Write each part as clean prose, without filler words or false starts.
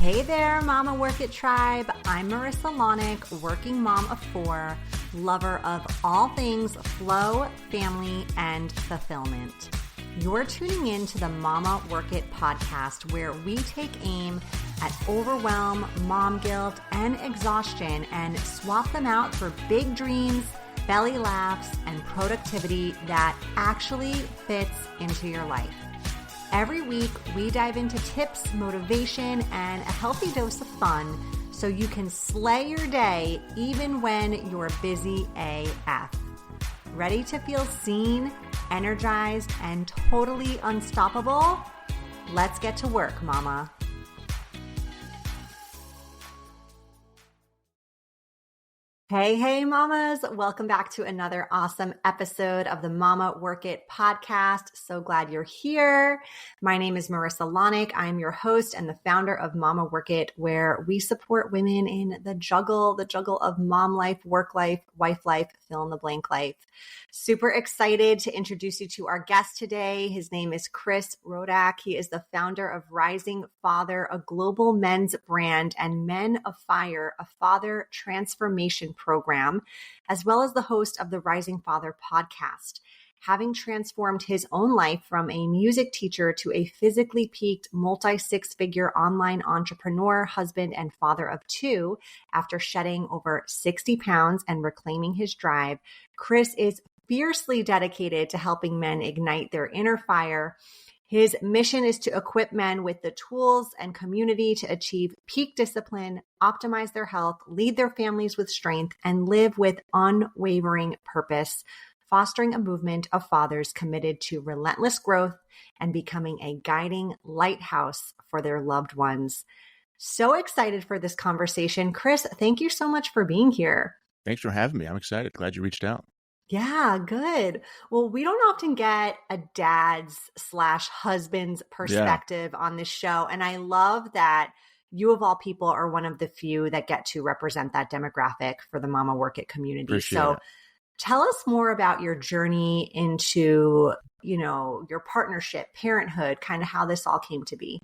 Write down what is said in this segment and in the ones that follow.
Hey there, Mama Work It Tribe. I'm Marissa Lonick, working mom of 4, lover of all things flow, family, and fulfillment. You're tuning in to the Mama Work It podcast, where we take aim at overwhelm, mom guilt, and exhaustion and swap them out for big dreams, belly laughs, and productivity that actually fits into your life. Every week, we dive into tips, motivation, and a healthy dose of fun so you can slay your day even when you're busy AF. Ready to feel seen, energized, and totally unstoppable? Let's get to work, mama. Hey, mamas. Welcome back to another awesome episode of the Mama Work It podcast. So glad you're here. My name is Marissa Lonick. I'm your host and the founder of Mama Work It, where we support women in the juggle of mom life, work life, wife life, fill in the blank life. Super excited to introduce you to our guest today. His name is Chris Rodack. He is the founder of Rising Father, a global men's brand, and Men of Fire, a father transformation program, as well as the host of the Rising Father podcast. Having transformed his own life from a music teacher to a physically peaked multi-six-figure online entrepreneur, husband, and father of 2, after shedding over 60 pounds and reclaiming his drive, Chris is fiercely dedicated to helping men ignite their inner fire. His mission is to equip men with the tools and community to achieve peak discipline, optimize their health, lead their families with strength, and live with unwavering purpose, fostering a movement of fathers committed to relentless growth and becoming a guiding lighthouse for their loved ones. So excited for this conversation. Chris, thank you so much for being here. Thanks for having me. I'm excited. Glad you reached out. Yeah, good. Well, we don't often get a dad's/husband's perspective on this show. And I love that you of all people are one of the few that get to represent that demographic for the Mama Work It community. Appreciate it. Tell us more about your journey into, your partnership, parenthood, kind of how this all came to be.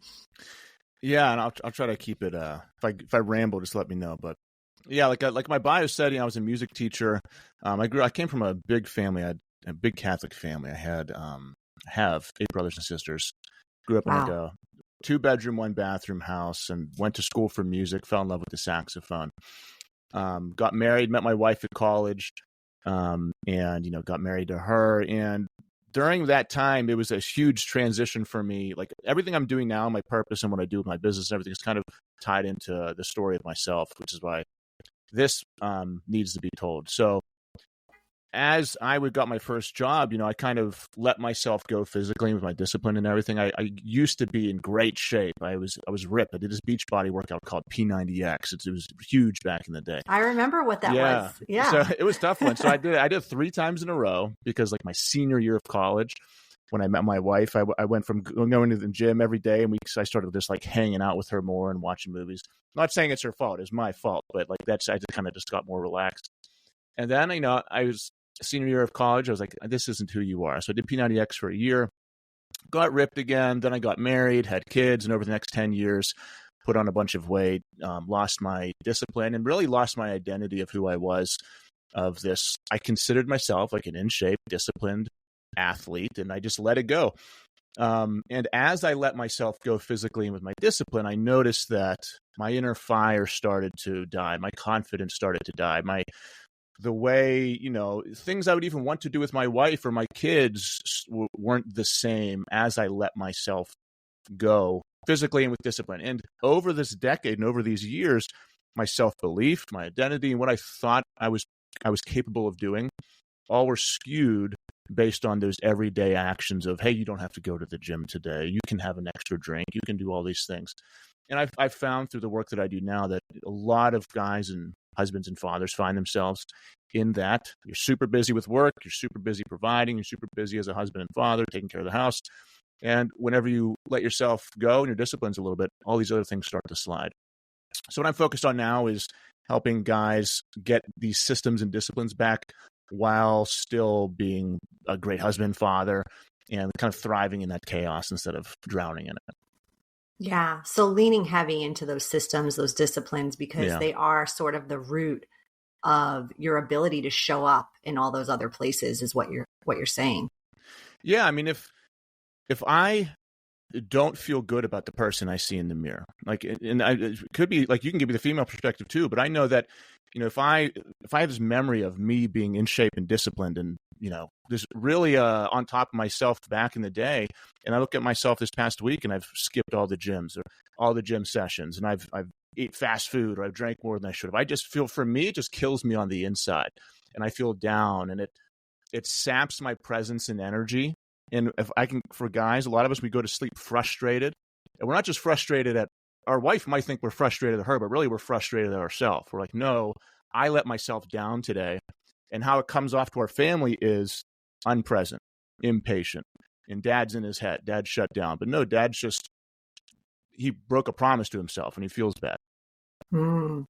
Yeah, and I'll try to keep it. If I ramble, just let me know. But yeah, like my bio said, I was a music teacher. I came from a big family. I had a big Catholic family. I have 8 brothers and sisters. Grew up in like a 2-bedroom, 1-bathroom house, and went to school for music. Fell in love with the saxophone. Got married, met my wife at college. And got married to her. And during that time, it was a huge transition for me. Like everything I'm doing now, my purpose and what I do with my business, and everything is kind of tied into the story of myself, which is why this needs to be told. So as I got my first job, I kind of let myself go physically with my discipline and everything. I used to be in great shape. I was ripped. I did this beach body workout called P90X. It was huge back in the day. I remember what that was. Yeah. So it was a tough one. So I did 3 times in a row because like my senior year of college, when I met my wife, I went from going to the gym every day, and I started just like hanging out with her more and watching movies. Not saying it's her fault. It's my fault. But like I just kind of got more relaxed. And then, I was senior year of college, I was like, this isn't who you are. So I did P90X for a year, got ripped again. Then I got married, had kids, and over the next 10 years, put on a bunch of weight, lost my discipline, and really lost my identity of who I was. I considered myself like an in shape, disciplined athlete, and I just let it go. And as I let myself go physically and with my discipline, I noticed that my inner fire started to die. My confidence started to die. The way, things I would even want to do with my wife or my kids weren't the same as I let myself go physically and with discipline. And over this decade and over these years, my self-belief, my identity, and what I thought I was capable of doing, all were skewed based on those everyday actions of, hey, you don't have to go to the gym today. You can have an extra drink. You can do all these things. And I've found through the work that I do now that a lot of guys and husbands and fathers find themselves in that. You're super busy with work. You're super busy providing. You're super busy as a husband and father, taking care of the house. And whenever you let yourself go and your disciplines a little bit, all these other things start to slide. So what I'm focused on now is helping guys get these systems and disciplines back while still being a great husband, father, and kind of thriving in that chaos instead of drowning in it. Yeah. So leaning heavy into those systems, those disciplines, because Yeah. they are sort of the root of your ability to show up in all those other places is what you're saying. Yeah. I mean, if I don't feel good about the person I see in the mirror, like, and it could be like, you can give me the female perspective too, but I know that, if I have this memory of me being in shape and disciplined and, this really on top of myself back in the day, and I look at myself this past week and I've skipped all the gyms or all the gym sessions, and I've eat fast food, or I've drank more than I should have. I just feel, for me, it just kills me on the inside, and I feel down, and it saps my presence and energy. And if I can, for guys, a lot of us, we go to sleep frustrated, and we're not just frustrated at our wife might think we're frustrated at her, but really we're frustrated at ourselves. We're like, no, I let myself down today. And how it comes off to our family is unpresent, impatient, and dad's in his head. Dad's shut down. But no, dad's just, he broke a promise to himself and he feels bad. Mm,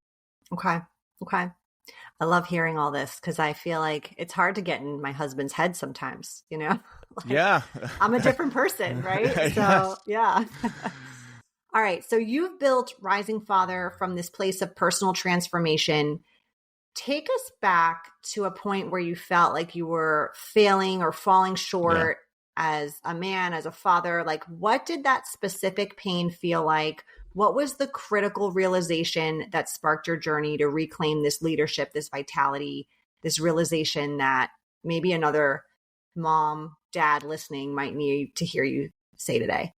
okay. Okay. I love hearing all this because I feel like it's hard to get in my husband's head sometimes, like Yeah. I'm a different person, right? Yes. So, yeah. All right. So you've built Rising Father from this place of personal transformation. Take us back to a point where you felt like you were failing or falling short as a man, as a father. Like, what did that specific pain feel like? What was the critical realization that sparked your journey to reclaim this leadership, this vitality, this realization that maybe another mom, dad listening might need to hear you say today?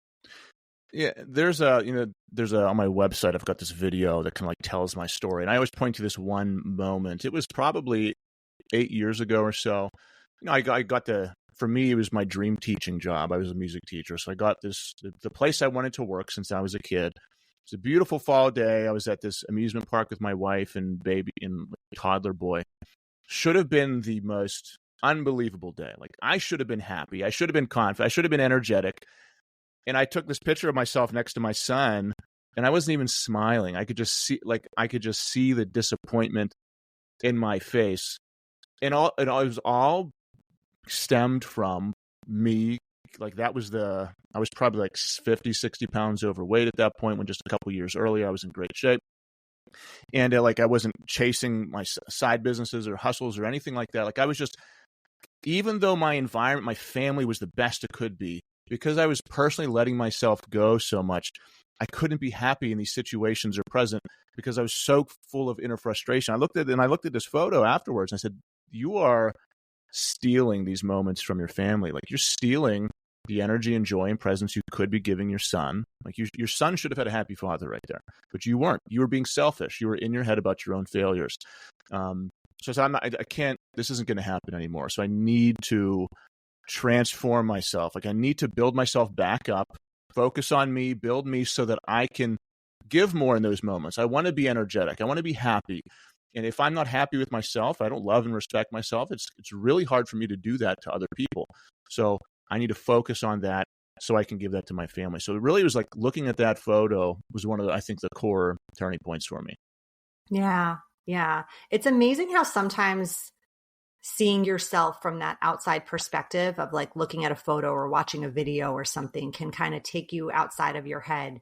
Yeah, there's on my website, I've got this video that kind of like tells my story. And I always point to this one moment. It was probably 8 years ago or so. I got for me, it was my dream teaching job. I was a music teacher. So I got the place I wanted to work since I was a kid. It's a beautiful fall day. I was at this amusement park with my wife and baby and toddler boy. Should have been the most unbelievable day. Like, I should have been happy. I should have been confident. I should have been energetic. And I took this picture of myself next to my son, and I wasn't even smiling. I could just see the disappointment in my face. And it was all stemmed from me. Like, I was probably like 50, 60 pounds overweight at that point, when just a couple years earlier, I was in great shape. And like, I wasn't chasing my side businesses or hustles or anything like that. Like, I was just, even though my environment, my family was the best it could be, because I was personally letting myself go so much, I couldn't be happy in these situations or present, because I was so full of inner frustration. I looked at this photo afterwards and I said, you are stealing these moments from your family. Like, you're stealing the energy and joy and presence you could be giving your son. Like, your son should have had a happy father right there, but you weren't. You were being selfish. You were in your head about your own failures. So I can't, this isn't going to happen anymore. So I need to transform myself. Like, I need to build myself back up, focus on me, build me, so that I can give more in those moments. I want to be energetic. I want to be happy. And if I'm not happy with myself, I don't love and respect myself, it's really hard for me to do that to other people. So I need to focus on that so I can give that to my family. So it really was like, looking at that photo was one of the, I think, the core turning points for me. Yeah. Yeah. It's amazing how sometimes seeing yourself from that outside perspective of like looking at a photo or watching a video or something can kind of take you outside of your head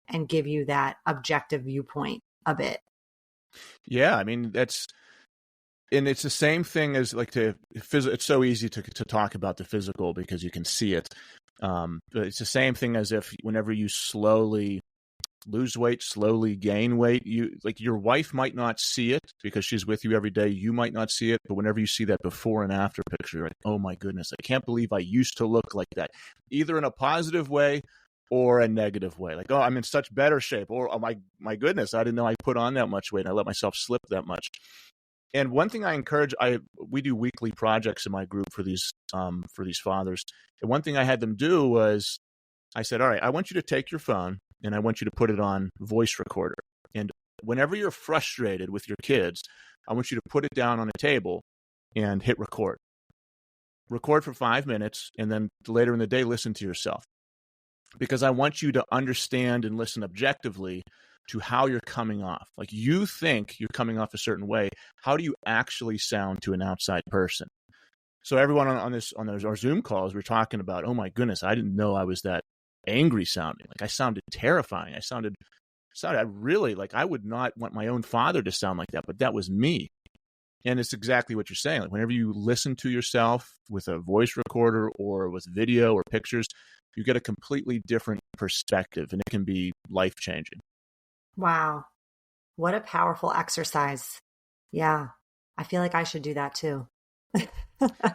and give you that objective viewpoint of it. Yeah. I mean, and it's the same thing as like it's so easy to talk about the physical because you can see it. But it's the same thing as if whenever you slowly lose weight, slowly gain weight, your wife might not see it because she's with you every day. You might not see it, but whenever you see that before and after picture, you're like, oh my goodness, I can't believe I used to look like that, either in a positive way or a negative way. Like, oh, I'm in such better shape, or oh my goodness, I didn't know I put on that much weight. I let myself slip that much. And one thing I encourage, we do weekly projects in my group for these fathers. And one thing I had them do was, I said, all right, I want you to take your phone and I want you to put it on voice recorder. And whenever you're frustrated with your kids, I want you to put it down on a table and hit record. Record for 5 minutes, and then later in the day, listen to yourself. Because I want you to understand and listen objectively to how you're coming off. Like, you think you're coming off a certain way. How do you actually sound to an outside person? So everyone on our Zoom calls, we're talking about, oh my goodness, I didn't know I was that angry sounding. Like I sounded terrifying. I really like, I would not want my own father to sound like that, but that was me. And it's exactly what you're saying. Like whenever you listen to yourself with a voice recorder or with video or pictures, you get a completely different perspective, and it can be life-changing. Wow. What a powerful exercise. Yeah. I feel like I should do that too.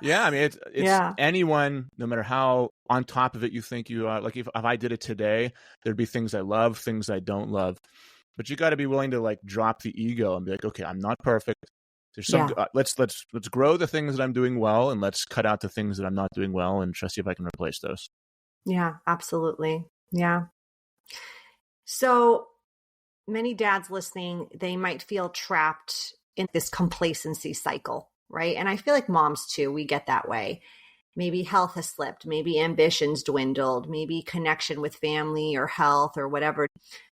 Yeah. I mean, it's Yeah. anyone, no matter how on top of it you think you are. Like if I did it today, there'd be things I love, things I don't love. But you got to be willing to like drop the ego and be like, okay, I'm not perfect. There's some, let's grow the things that I'm doing well, and let's cut out the things that I'm not doing well, and try to see if I can replace those. Yeah, absolutely. Yeah. So many dads listening, they might feel trapped in this complacency cycle, right? And I feel like moms too, we get that way. Maybe health has slipped, maybe ambitions dwindled, maybe connection with family or health or whatever.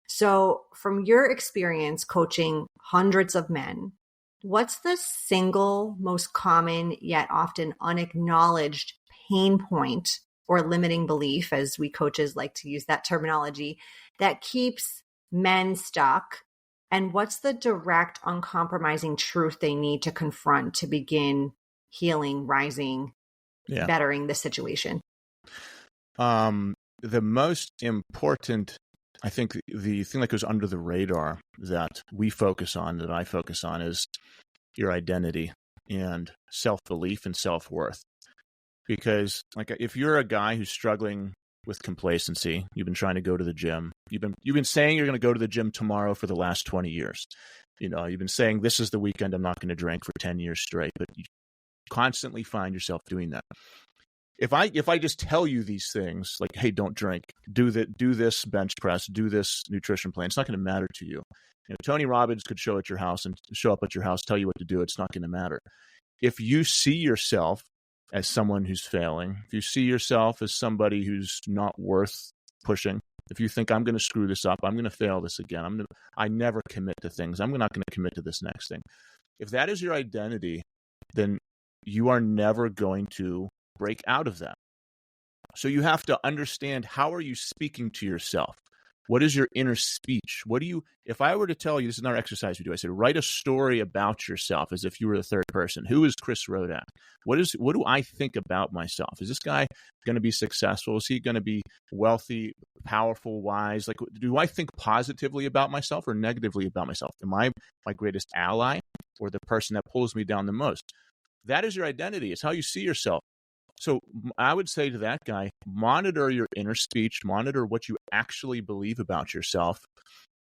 So from your experience coaching hundreds of men, what's the single most common yet often unacknowledged pain point or limiting belief, as we coaches like to use that terminology, that keeps men stuck? And what's the direct, uncompromising truth they need to confront to begin healing, rising, bettering the situation? The most important, I think the thing that goes under the radar that we focus on, that I focus on, is your identity and self-belief and self-worth. Because like if you're a guy who's struggling with complacency, you've been trying to go to the gym, you've been saying you're going to go to the gym tomorrow for the last 20 years. You know, you've been saying this is the weekend I'm not going to drink for 10 years straight, but you constantly find yourself doing that. If I just tell you these things, like, hey, don't drink, do this bench press, do this nutrition plan, it's not going to matter to you. You know, Tony Robbins could show up at your house, tell you what to do. It's not going to matter. If you see yourself as someone who's failing, if you see yourself as somebody who's not worth pushing, if you think I'm going to screw this up, I'm going to fail this again, I never commit to things, I'm not going to commit to this next thing. If that is your identity, then you are never going to break out of that. So you have to understand, how are you speaking to yourself? What is your inner speech? If I were to tell you, this is another exercise we do, I said, write a story about yourself as if you were the third person. Who is Chris Rodack? What do I think about myself? Is this guy going to be successful? Is he going to be wealthy, powerful, wise? Like, do I think positively about myself or negatively about myself? Am I my greatest ally or the person that pulls me down the most? That is your identity. It's how you see yourself. So I would say to that guy, monitor your inner speech, monitor what you actually believe about yourself,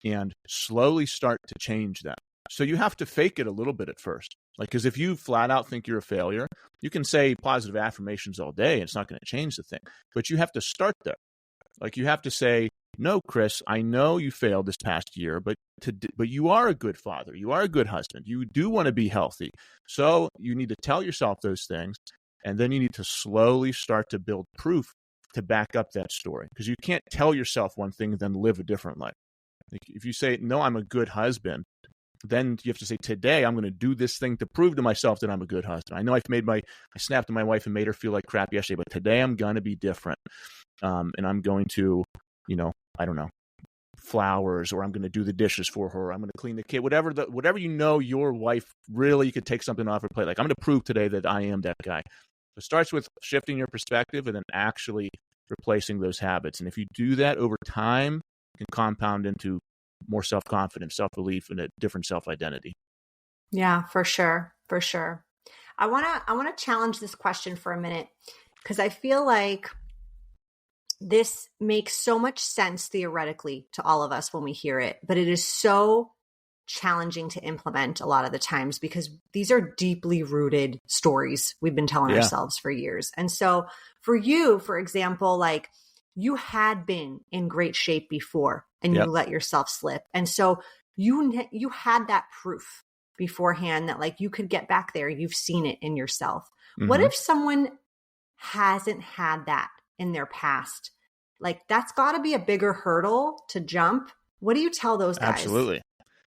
and slowly start to change that. So you have to fake it a little bit at first. Like, because if you flat out think you're a failure, you can say positive affirmations all day and it's not going to change the thing. But you have to start there. Like, you have to say, no, Chris, I know you failed this past year, but you are a good father. You are a good husband. You do want to be healthy. So you need to tell yourself those things. And then you need to slowly start to build proof to back up that story. Because you can't tell yourself one thing and then live a different life. Like, if you say, no, I'm a good husband, then you have to say, today I'm going to do this thing to prove to myself that I'm a good husband. I know I snapped at my wife and made her feel like crap yesterday, but today I'm going to be different. And I'm going to, I don't know, flowers, or I'm going to do the dishes for her. I'm going to clean the kid, whatever your wife really could take something off her plate. Like, I'm going to prove today that I am that guy. So it starts with shifting your perspective and then actually replacing those habits. And if you do that over time, it can compound into more self-confidence, self-belief, and a different self-identity. Yeah, for sure. For sure. I want to challenge this question for a minute, because I feel like this makes so much sense theoretically to all of us when we hear it, but it is so challenging to implement a lot of the times, because these are deeply rooted stories we've been telling ourselves for years. And so for you, for example, like, you had been in great shape before and you let yourself slip. And so you had that proof beforehand that, like, you could get back there. You've seen it in yourself. Mm-hmm. What if someone hasn't had that in their past? Like, that's got to be a bigger hurdle to jump. What do you tell those guys? Absolutely.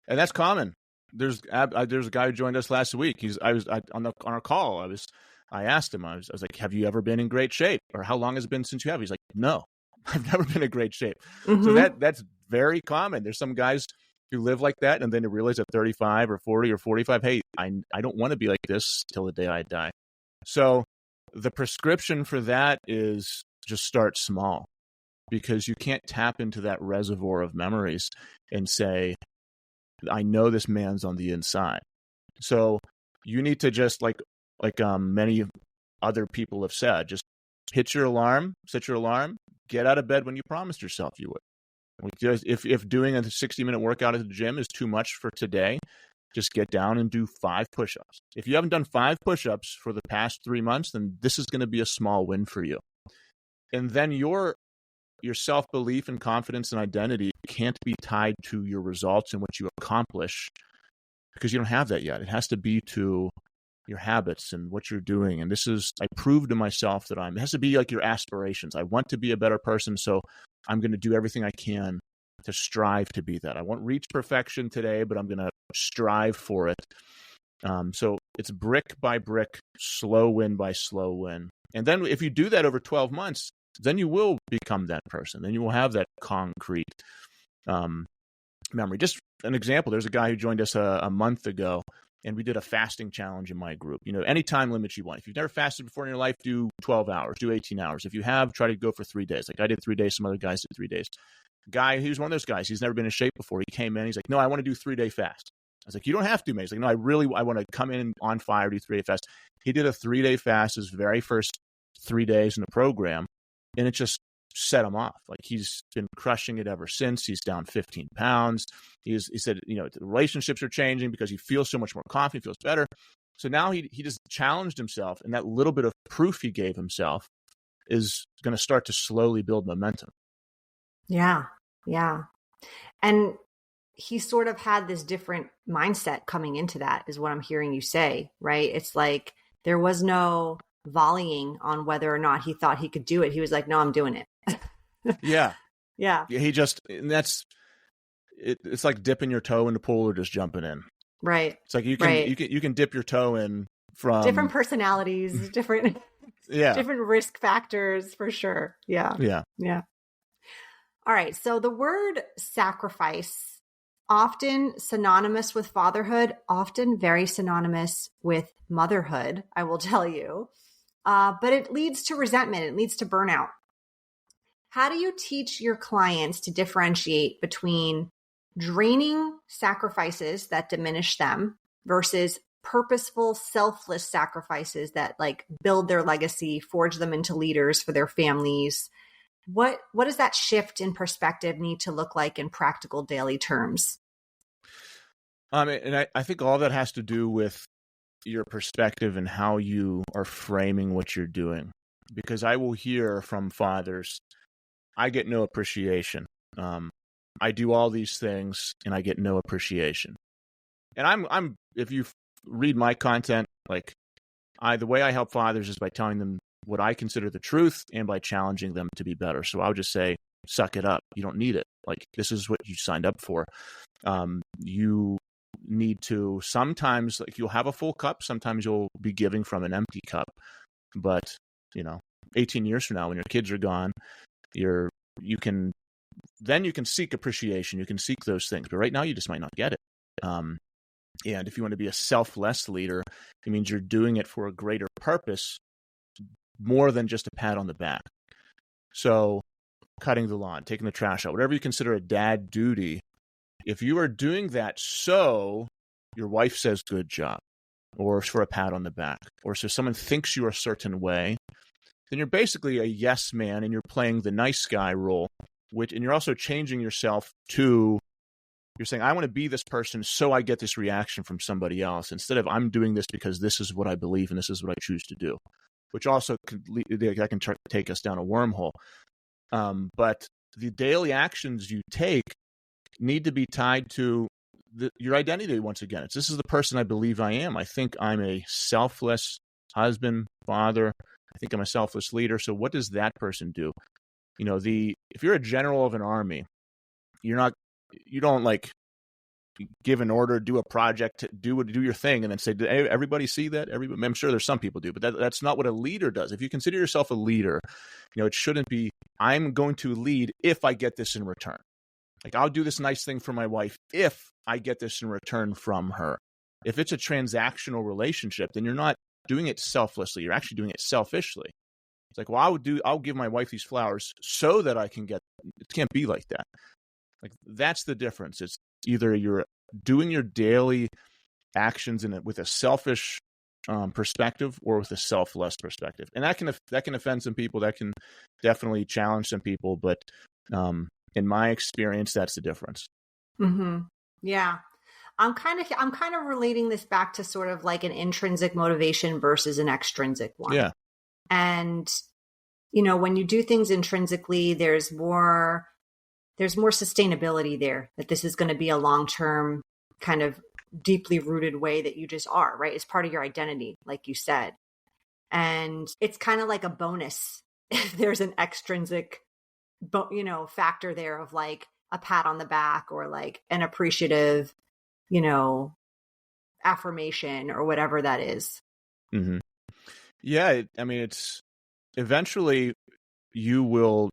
And that's common. There's a guy who joined us last week. On our call, I asked him, I was like, have you ever been in great shape? Or how long has it been since you have? He's like, no. I've never been in great shape. Mm-hmm. So that's very common. There's some guys who live like that, and then they realize at 35 or 40 or 45, hey, I don't want to be like this till the day I die. So the prescription for that is just start small, because you can't tap into that reservoir of memories and say, I know this man's on the inside. So you need to just like many other people have said, just hit your alarm, set your alarm, get out of bed when you promised yourself you would. If doing a 60-minute workout at the gym is too much for today, just get down and do 5 push-ups. If you haven't done 5 push-ups for the past 3 months, then this is going to be a small win for you. And then your self-belief and confidence and identity can't be tied to your results and what you accomplish, because you don't have that yet. It has to be to your habits and what you're doing. And this is, I prove to myself that it has to be like your aspirations. I want to be a better person, so I'm going to do everything I can to strive to be that. I won't reach perfection today, but I'm going to strive for it. So it's brick by brick, slow win by slow win. And then if you do that over 12 months, then you will become that person. Then you will have that concrete memory. Just an example, there's a guy who joined us a month ago, and we did a fasting challenge in my group. Any time limits you want. If you've never fasted before in your life, do 12 hours, do 18 hours. If you have, try to go for 3 days. Like I did 3 days, some other guys did 3 days. Guy, he was one of those guys. He's never been in shape before. He came in, he's like, no, I want to do 3-day fast. I was like, you don't have to, man. He's like, no, I want to come in on fire, do 3-day fast. He did a 3-day fast his very first 3 days in the program, and it just set him off. Like he's been crushing it ever since. He's down 15 pounds. He said, the relationships are changing because he feels so much more confident, he feels better. So now he just challenged himself, and that little bit of proof he gave himself is going to start to slowly build momentum. Yeah. Yeah. And he sort of had this different mindset coming into that, is what I'm hearing you say, right? It's like there was no volleying on whether or not he thought he could do it. He was like, no, I'm doing it. Yeah. Yeah. It's like dipping your toe in the pool or just jumping in. Right. It's like you can dip your toe in from different personalities, different risk factors for sure. Yeah. Yeah. Yeah. All right. So the word sacrifice, often synonymous with fatherhood, often very synonymous with motherhood, I will tell you. But it leads to resentment. It leads to burnout. How do you teach your clients to differentiate between draining sacrifices that diminish them versus purposeful, selfless sacrifices that like build their legacy, forge them into leaders for their families? What does that shift in perspective need to look like in practical daily terms? And I think all that has to do with your perspective and how you are framing what you're doing. Because I will hear from fathers, I get no appreciation. I do all these things and I get no appreciation. And I'm if you read my content, like the way I help fathers is by telling them what I consider the truth and by challenging them to be better. So I'll just say, suck it up. You don't need it. Like, this is what you signed up for. You need to sometimes, like, you'll have a full cup. Sometimes you'll be giving from an empty cup. But, 18 years from now, when your kids are gone, you can seek appreciation. You can seek those things. But right now, you just might not get it. And if you want to be a selfless leader, it means you're doing it for a greater purpose, more than just a pat on the back. So cutting the lawn, taking the trash out, whatever you consider a dad duty, if you are doing that so your wife says good job, or for a pat on the back, or so someone thinks you are a certain way, then you're basically a yes man and you're playing the nice guy role, and you're also changing yourself to, you're saying, I want to be this person so I get this reaction from somebody else, instead of I'm doing this because this is what I believe and this is what I choose to do, which also that can take us down a wormhole. But the daily actions you take need to be tied to your identity once again. This is the person I believe I am. I think I'm a selfless husband, father. I think I'm a selfless leader. So what does that person do? If you're a general of an army, you don't like give an order, do a project, do your thing, and then say, did everybody see that? Everybody, I'm sure there's some people do, but that's not what a leader does. If you consider yourself a leader, it shouldn't be, I'm going to lead if I get this in return. Like, I'll do this nice thing for my wife if I get this in return from her. If it's a transactional relationship, then you're not doing it selflessly. You're actually doing it selfishly. It's like, well, I'll give my wife these flowers so that I can get, it can't be like that. Like, that's the difference. It's either you're doing your daily actions with a selfish perspective or with a selfless perspective. And that can offend some people. That can definitely challenge some people. But in my experience, that's the difference. Mm-hmm. Yeah. I'm kind of relating this back to sort of like an intrinsic motivation versus an extrinsic one. Yeah. And, when you do things intrinsically, there's more sustainability there, that this is going to be a long-term kind of deeply rooted way that you just are, right? It's part of your identity, like you said. And it's kind of like a bonus if there's an extrinsic, factor there of like a pat on the back or like an appreciative, affirmation or whatever that is. Mm-hmm. Yeah. It's eventually you will,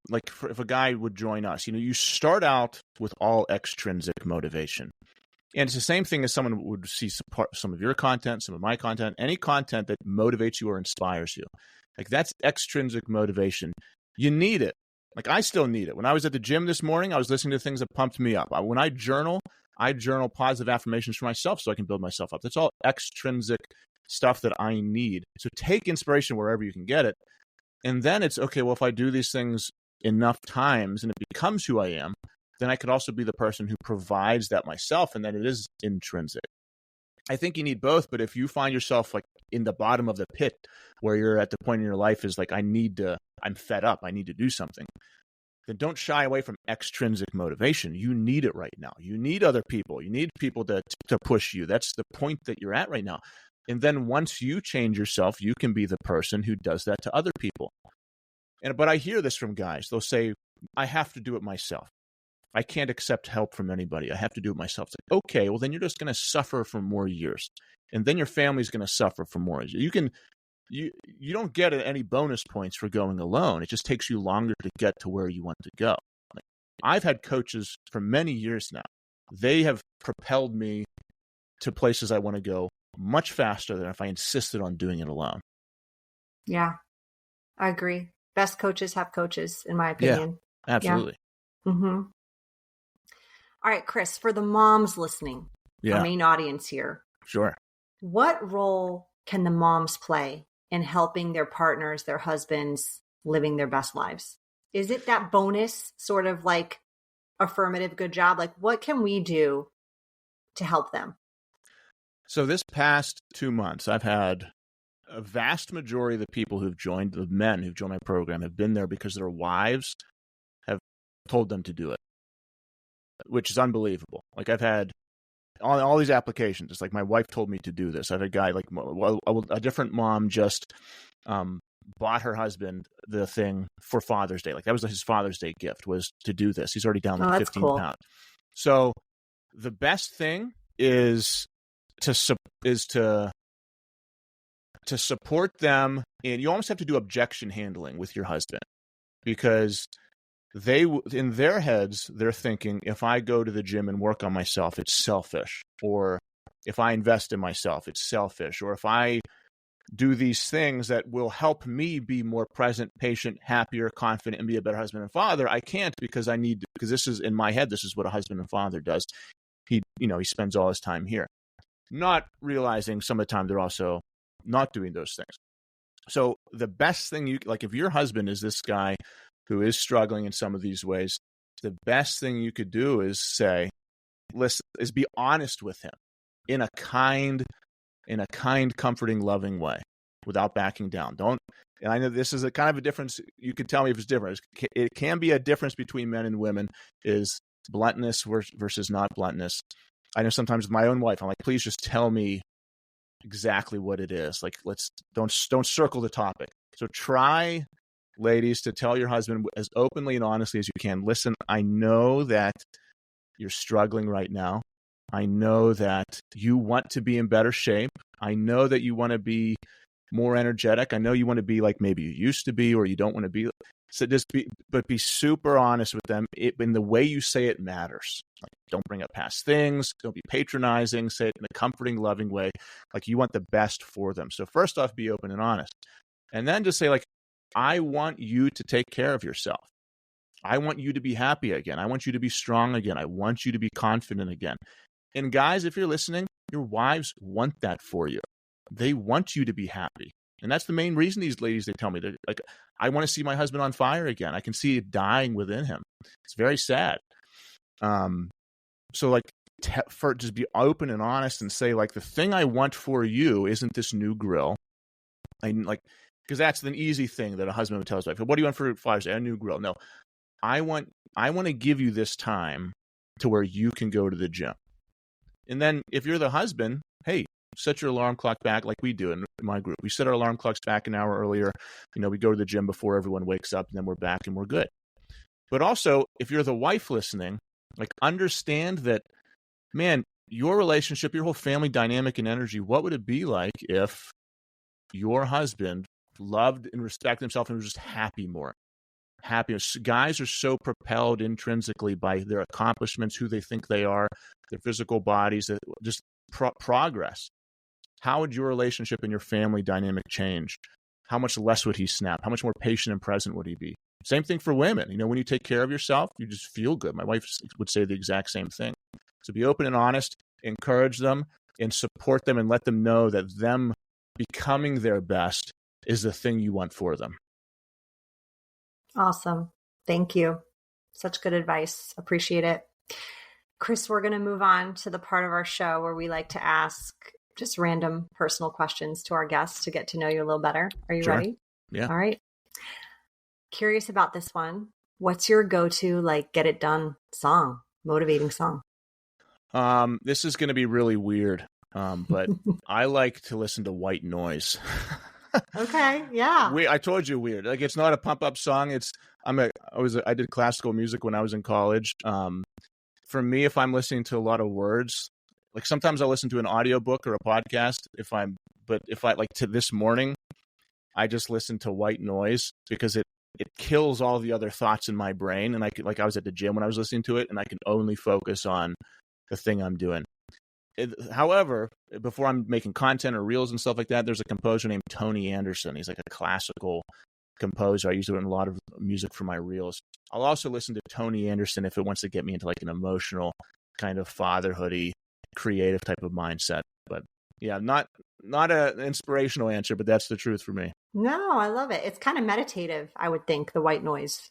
like, if a guy would join us, you start out with all extrinsic motivation. And it's the same thing as someone would see some of your content, some of my content, any content that motivates you or inspires you. Like, that's extrinsic motivation. You need it. Like, I still need it. When I was at the gym this morning, I was listening to things that pumped me up. When I journal positive affirmations for myself so I can build myself up. That's all extrinsic stuff that I need. So take inspiration wherever you can get it. And then it's, okay, well, if I do these things enough times and it becomes who I am, then I could also be the person who provides that myself, and then it is intrinsic. I think you need both, but if you find yourself like in the bottom of the pit where you're at the point in your life is like, I'm fed up, I need to do something, then don't shy away from extrinsic motivation. You need it right now. You need other people. You need people to push you. That's the point that you're at right now. And then once you change yourself, you can be the person who does that to other people. But I hear this from guys. They'll say, I have to do it myself. I can't accept help from anybody. I have to do it myself. It's like, okay, well, then you're just going to suffer for more years. And then your family's going to suffer for more years. You don't get any bonus points for going alone. It just takes you longer to get to where you want to go. Like, I've had coaches for many years now. They have propelled me to places I want to go much faster than if I insisted on doing it alone. Yeah, I agree. Best coaches have coaches, in my opinion. Yeah, absolutely. Yeah. Mm-hmm. All right, Chris, for the moms listening, our main audience here. Sure. What role can the moms play in helping their partners, their husbands, living their best lives? Is it that bonus sort of like affirmative good job? Like, what can we do to help them? So this past 2 months, I've had a vast majority of the men who've joined my program have been there because their wives have told them to do it, which is unbelievable. Like, I've had all these applications. It's like, my wife told me to do this. I've had a guy, like a different mom just bought her husband the thing for Father's Day. Like, that was his Father's Day gift, was to do this. He's already down like 15 pounds. So the best thing is to support them. And you almost have to do objection handling with your husband, because in their heads, they're thinking, if I go to the gym and work on myself, it's selfish. Or if I invest in myself, it's selfish. Or if I do these things that will help me be more present, patient, happier, confident, and be a better husband and father, I can't because this is in my head. This is what a husband and father does. He spends all his time here, not realizing some of the time they're also not doing those things. So the best thing if your husband is this guy who is struggling in some of these ways, the best thing you could do is say, listen, is be honest with him in a kind, comforting, loving way, without backing down. And I know this is a kind of a difference. You can tell me if it's different. It can be a difference between men and women, is bluntness versus not bluntness. I know sometimes with my own wife, I'm like, please just tell me exactly what it is. Like, don't circle the topic. So try, ladies, to tell your husband as openly and honestly as you can, listen, I know that you're struggling right now. I know that you want to be in better shape. I know that you want to be more energetic. I know you want to be like maybe you used to be, or you don't want to be. So be super honest with them. In the way you say it matters. Like, don't bring up past things. Don't be patronizing. Say it in a comforting, loving way. Like, you want the best for them. So first off, be open and honest. And then just say, like, I want you to take care of yourself. I want you to be happy again. I want you to be strong again. I want you to be confident again. And guys, if you're listening, your wives want that for you. They want you to be happy. And that's the main reason these ladies, they tell me, they're like, I want to see my husband on fire again. I can see it dying within him. It's very sad. So like, just be open and honest and say, like, the thing I want for you isn't this new grill. Because that's an easy thing that a husband would tell his wife. What do you want for Father's Day? A new grill. No, I want to give you this time to where you can go to the gym. And then if you're the husband, hey, set your alarm clock back like we do in my group. We set our alarm clocks back an hour earlier. We go to the gym before everyone wakes up, and then we're back and we're good. But also, if you're the wife listening, like, understand that, man, your relationship, your whole family dynamic and energy, what would it be like if your husband loved and respected himself and was just happy more? Happiness. Guys are so propelled intrinsically by their accomplishments, who they think they are, their physical bodies, just progress. How would your relationship and your family dynamic change? How much less would he snap? How much more patient and present would he be? Same thing for women. When you take care of yourself, you just feel good. My wife would say the exact same thing. So be open and honest, encourage them and support them, and let them know that them becoming their best is the thing you want for them. Awesome. Thank you. Such good advice. Appreciate it. Chris, we're going to move on to the part of our show where we like to ask just random personal questions to our guests to get to know you a little better. Are you ready? Yeah. All right. Curious about this one. What's your go-to, like, get it done song, motivating song? This is going to be really weird, but I like to listen to white noise. Okay, yeah. I told you weird. Like, it's not a pump up song. I did classical music when I was in college. For me, if I'm listening to a lot of words, like, sometimes I'll listen to an audiobook or a podcast. But if I like, to this morning, I just listened to white noise because it kills all the other thoughts in my brain. And I was at the gym when I was listening to it, and I can only focus on the thing I'm doing. However, before I'm making content or reels and stuff like that, there's a composer named Tony Anderson. He's like a classical composer. I use it in a lot of music for my reels. I'll also listen to Tony Anderson if it wants to get me into like an emotional kind of fatherhoody, creative type of mindset. But yeah, not an inspirational answer, but that's the truth for me. No, I love it. It's kind of meditative, I would think, the white noise,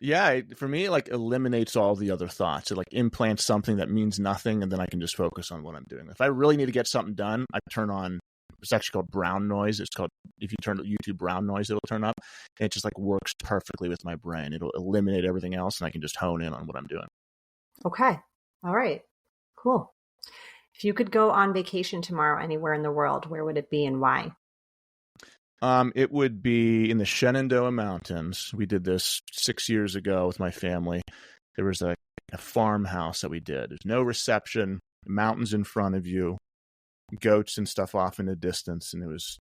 Yeah, for me, it like eliminates all the other thoughts. It like implants something that means nothing, and then I can just focus on what I'm doing. If I really need to get something done, I turn on, it's actually called brown noise. It's called, if you turn YouTube brown noise, it'll turn up. And it just like works perfectly with my brain. It'll eliminate everything else, and I can just hone in on what I'm doing. Okay. All right. Cool. If you could go on vacation tomorrow anywhere in the world, where would it be and why? It would be in the Shenandoah Mountains. We did this 6 years ago with my family. There was a farmhouse that we did. There's no reception, mountains in front of you, goats and stuff off in the distance. And there was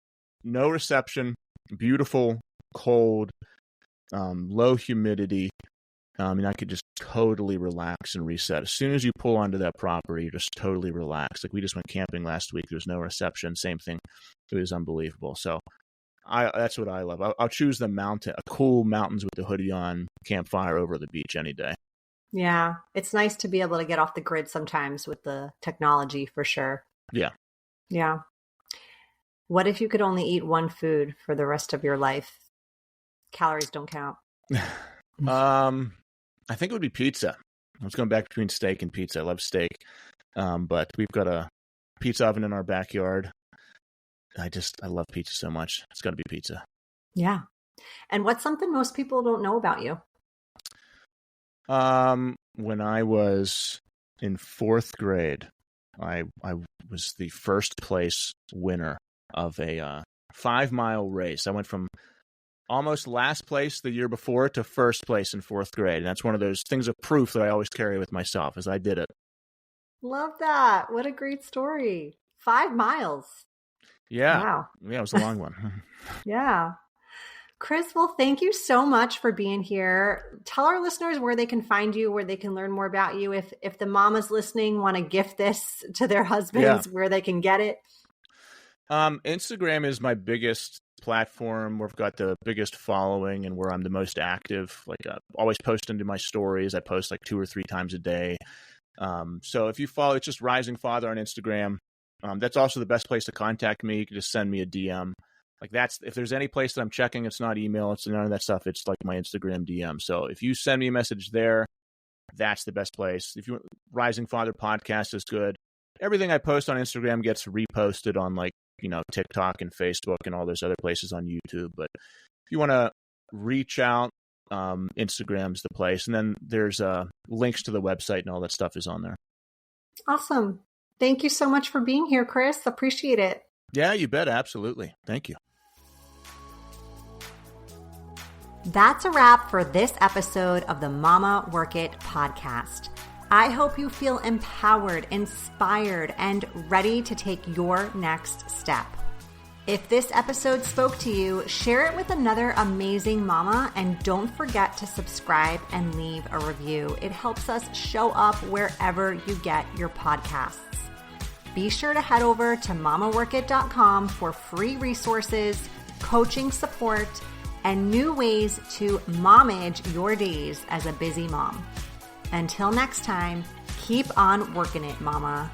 no reception, beautiful, cold, low humidity. And I could just totally relax and reset. As soon as you pull onto that property, you're just totally relaxed. Like, we just went camping last week. There's no reception. Same thing. It was unbelievable. So that's what I love. I'll choose the mountain, a cool mountains with the hoodie on, campfire over the beach any day. Yeah. It's nice to be able to get off the grid sometimes with the technology, for sure. Yeah. Yeah. What if you could only eat one food for the rest of your life? Calories don't count. I think it would be pizza. I was going back between steak and pizza. I love steak. But we've got a pizza oven in our backyard. I love pizza so much. It's got to be pizza. Yeah. And what's something most people don't know about you? When I was in 4th grade, I was the first place winner of a 5-mile race. I went from almost last place the year before to first place in 4th grade. And that's one of those things of proof that I always carry with myself, as I did it. Love that. What a great story. 5 miles. Yeah. Wow. Yeah, it was a long one. Yeah. Chris, well, thank you so much for being here. Tell our listeners where they can find you, where they can learn more about you. If the mamas listening want to gift this to their husbands, where they can get it. Instagram is my biggest platform where I've got the biggest following and where I'm the most active. Like always posting to my stories. I post like 2 or 3 times a day. So if you follow, it's just Rising Father on Instagram. That's also the best place to contact me. You can just send me a DM. Like if there's any place that I'm checking, it's not email, it's none of that stuff. It's like my Instagram DM. So if you send me a message there, that's the best place. If you Rising Father podcast is good. Everything I post on Instagram gets reposted on like, TikTok and Facebook and all those other places on YouTube. But if you want to reach out, Instagram's the place. And then there's links to the website and all that stuff is on there. Awesome. Thank you so much for being here, Chris. Appreciate it. Yeah, you bet. Absolutely. Thank you. That's a wrap for this episode of the Mama Work It podcast. I hope you feel empowered, inspired, and ready to take your next step. If this episode spoke to you, share it with another amazing mama, and don't forget to subscribe and leave a review. It helps us show up wherever you get your podcasts. Be sure to head over to mamaworkit.com for free resources, coaching support, and new ways to momage your days as a busy mom. Until next time, keep on working it, mama.